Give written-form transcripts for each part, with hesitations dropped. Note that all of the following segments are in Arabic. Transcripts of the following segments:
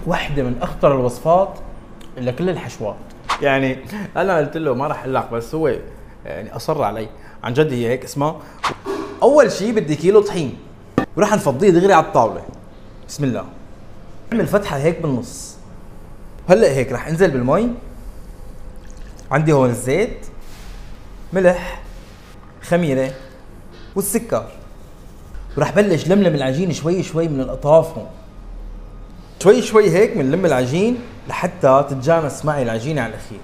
واحدة من أخطر الوصفات لكل الحشوات. يعني أنا قلت له ما راح أقول لك، بس هو يعني أصر علي. عن جد هي هيك اسمها. أول شيء بدي كيلو طحين وراح نفضيه دغري على الطاولة. بسم الله. نعمل فتحة هيك بالنص. هلا هيك راح انزل بالمي. عندي هون الزيت، ملح، خميرة والسكر. وراح بلش لملم العجين شوي شوي من الأطراف هون. شوي شوي هيك بنلم العجين لحتى تتجانس معي العجينة على الأخير.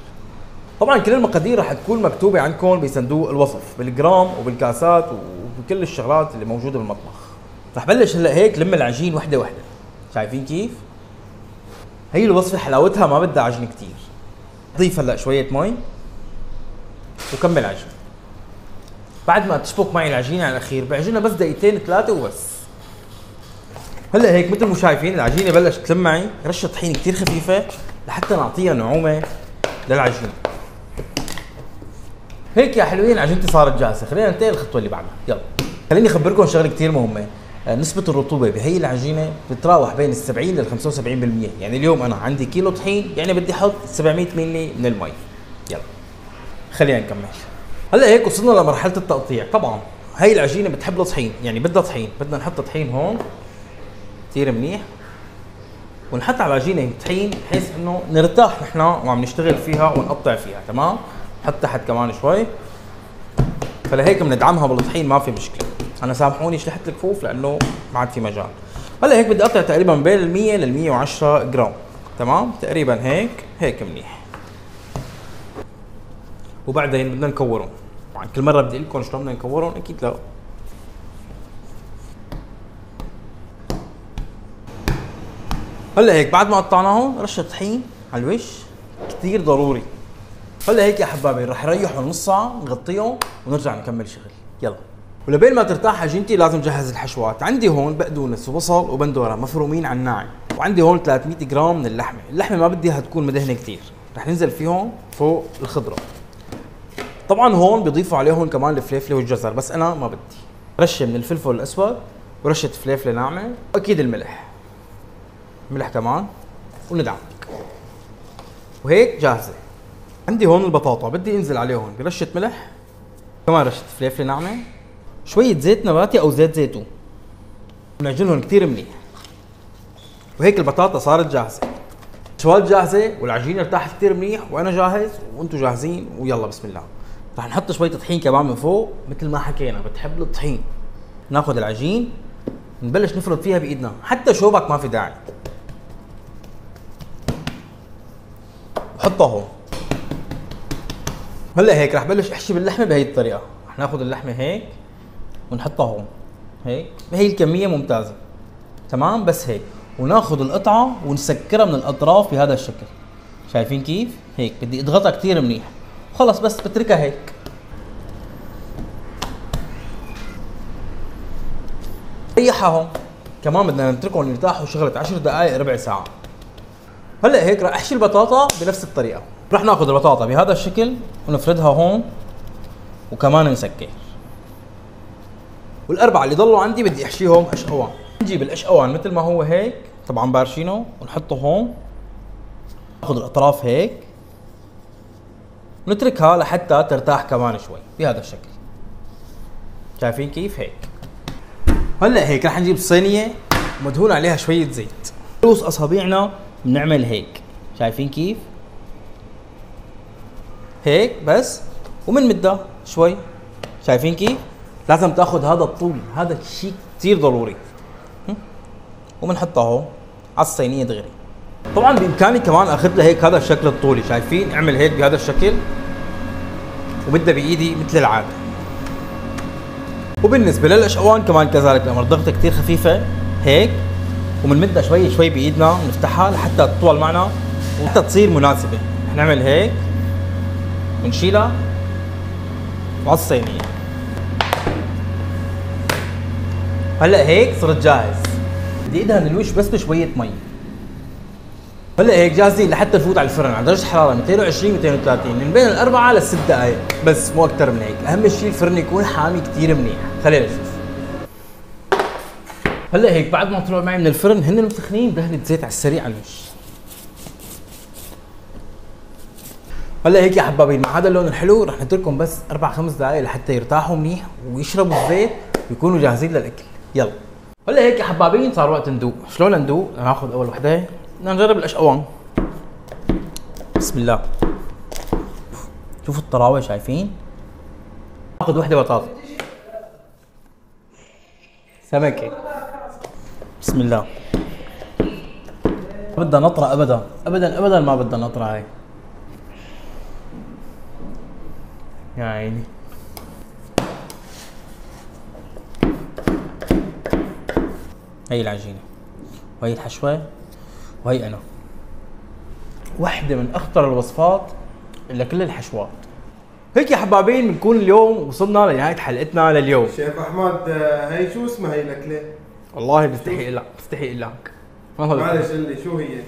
طبعا كل المقادير رح تكون مكتوبة عندكم بصندوق الوصف بالجرام وبالكاسات وبكل الشغلات اللي موجودة بالمطبخ. رح بلش هلا هيك لم العجين وحدة وحدة. شايفين كيف؟ هي الوصفة حلاوتها ما بدها عجن كتير. ضيف هلا شوية مي وكمل عجن. بعد ما تشبك معي العجينة على الأخير بعجنها بس دقيقتين 3 وبس. هلا هيك مثل ما شايفين العجينة بلشت تلم معي. رشة طحين كتير خفيفة لحتى نعطيها نعومة للعجينة. هيك يا حلوين عجينتي صارت جاهزة. خلينا ننتقل للخطوة اللي بعدها. يلا خليني أخبركم شغلة كتير مهمة. نسبة الرطوبة بهي العجينة بتتراوح بين ال 70 لل 75%. يعني اليوم أنا عندي كيلو طحين، يعني بدي أحط 700 مللي من المي. يلا خلينا نكمل. هلا هيك وصلنا لمرحلة التقطيع. طبعا هي العجينة بتحب الطحين، يعني بدها طحين. بدنا نحط طحين هون كثير منيح، ونحط على العجينة طحين بحيث إنه نرتاح نحن وعم نشتغل فيها ونقطع فيها. تمام؟ حط تحت كمان شوي. فلهيك بندعمها بالطحين، ما في مشكلة. أنا سامحوني شلحت الكفوف لأنه ما عاد في مجال. هلا هيك بدي أقطع تقريبا بين ال 100 لل 110 جرام. تمام؟ تقريبا هيك منيح. وبعدين بدنا نكورهم. طبعا كل مرة بدي أقول لكم شلون بدنا نكورهم، أكيد لا. هلا هيك بعد ما قطعناهم رشة طحين على الوش كثير ضروري. هلا هيك يا حبايبي رح يريحوا نص ساعة، نغطيهم ونرجع نكمل شغل. يلا. ولبين ما ترتاح عجينتي لازم جهز الحشوات. عندي هون بقدونس وبصل وبندورة مفرومين على الناعم، وعندي هون 300 جرام من اللحمة. اللحمة ما بدي اياها تكون مدهنة كثير، رح ننزل فيهم فوق الخضرة. طبعا هون بيضيفوا عليهم كمان الفليفلة والجزر، بس انا ما بدي. رشة من الفلفل الاسود ورشة فليفلة ناعمة، واكيد الملح. ملح كمان وندعم. وهيك جاهزة. عندي هون البطاطا بدي انزل عليهم برشة ملح، كمان رشة فليفلة ناعمة، شوية زيت نباتي او زيت زيتون. بنعجنهم كثير منيح. وهيك البطاطا صارت جاهزة. الحشوات جاهزة والعجينة ارتاحت كثير منيح، وانا جاهز وانتم جاهزين. ويلا بسم الله. رح نحط شوية طحين كمان من فوق مثل ما حكينا، بتحب الطحين. ناخذ العجين نبلش نفرد فيها بايدنا، حتى شوبك ما في داعي. وحطها هون. هلا هيك رح بلش احشي باللحمه بهي الطريقه. رح ناخذ اللحمه هيك ونحطها هون هيك بهي الكميه ممتازه. تمام؟ بس هيك. وناخذ القطعه ونسكرها من الاطراف بهذا الشكل. شايفين كيف؟ هيك بدي اضغطها كثير منيح. خلص بس بتركها هيك. ريحها هون. كمان بدنا نتركهم يرتاحوا شغله 10 دقائق ربع ساعه. هلا هيك رح احشي البطاطا بنفس الطريقه. رح ناخذ البطاطا بهذا الشكل ونفردها هون، وكمان نسكر. والاربعه اللي ضلوا عندي بدي احشيهم اشقوان. نجيب الاشقوان مثل ما هو هيك، طبعا بارشينه، ونحطه هون. ناخذ الاطراف هيك ونتركها لحتى ترتاح كمان شوي بهذا الشكل. شايفين كيف؟ هيك. هلا هيك رح نجيب صينيه ومدهون عليها شويه زيت. رؤوس اصابعنا بنعمل هيك. شايفين كيف؟ هيك بس، ومنمدها شوي. شايفين كيف؟ لازم تاخذ هذا الطول، هذا الشيء كثير ضروري. وبنحطها اهو على الصينيه دغري. طبعا بامكاني كمان اخذ لها هيك هذا الشكل الطولي. شايفين؟ اعمل هيك بهذا الشكل وبدها بايدي مثل العاده. وبالنسبه للاشقوان كمان كذلك الامر، ضغطه كثير خفيفه هيك، وبنمدها شوي شوي بايدنا ونفتحها لحتى تطول معنا وحتى تصير مناسبه. رح نعمل هيك ونشيلها وعلى الصينيه. هلا هيك صرت جاهز. بدي ادهن الوش بس بشويه مي. هلا هيك جاهزين لحتى نفوت على الفرن على درجه حراره 220 230 من بين الاربعه للست دقائق، بس مو اكثر من هيك. اهم شيء الفرن يكون حامي كثير منيح. خلينا نشوف. هلا هيك بعد ما طلعوا معي من الفرن هن مسخنين دهنة زيت على السريع على الوش. هلا هيك يا حبايبي مع هذا اللون الحلو رح نتركهم بس 4-5 دقائق لحتى يرتاحوا منيح ويشربوا الزيت ويكونوا جاهزين للاكل. يلا هلا هيك يا حبايبي صار وقت ندوق. شلون ندوق؟ ناخذ اول وحده بدنا نجرب الاشقوان. بسم الله. شوفوا الطراوه شايفين؟ ناخذ وحده بطاطا سمكه. بسم الله. ما بدها نطره ابدا ابدا ابدا، ما بدها نطره هاي يا عيني. هي العجينه وهي الحشوه وهي انا. واحده من اخطر الوصفات لكل الحشوات. هيك يا حبايبين بنكون اليوم وصلنا لنهايه حلقتنا لليوم. شيف احمد، هي شو اسمها هي الاكله؟ والله بستحي اقول لك بستحي اقول لك معلش قل لي شو هي؟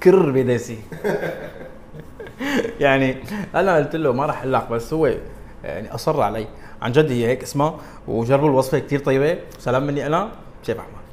كر بدسي. يعني انا قلت له ما راح اقول لك، بس هو يعني اصر علي. عن جد هي هيك اسمها، وجربوا الوصفه كثير طيبه. سلام مني انا شيف احمد.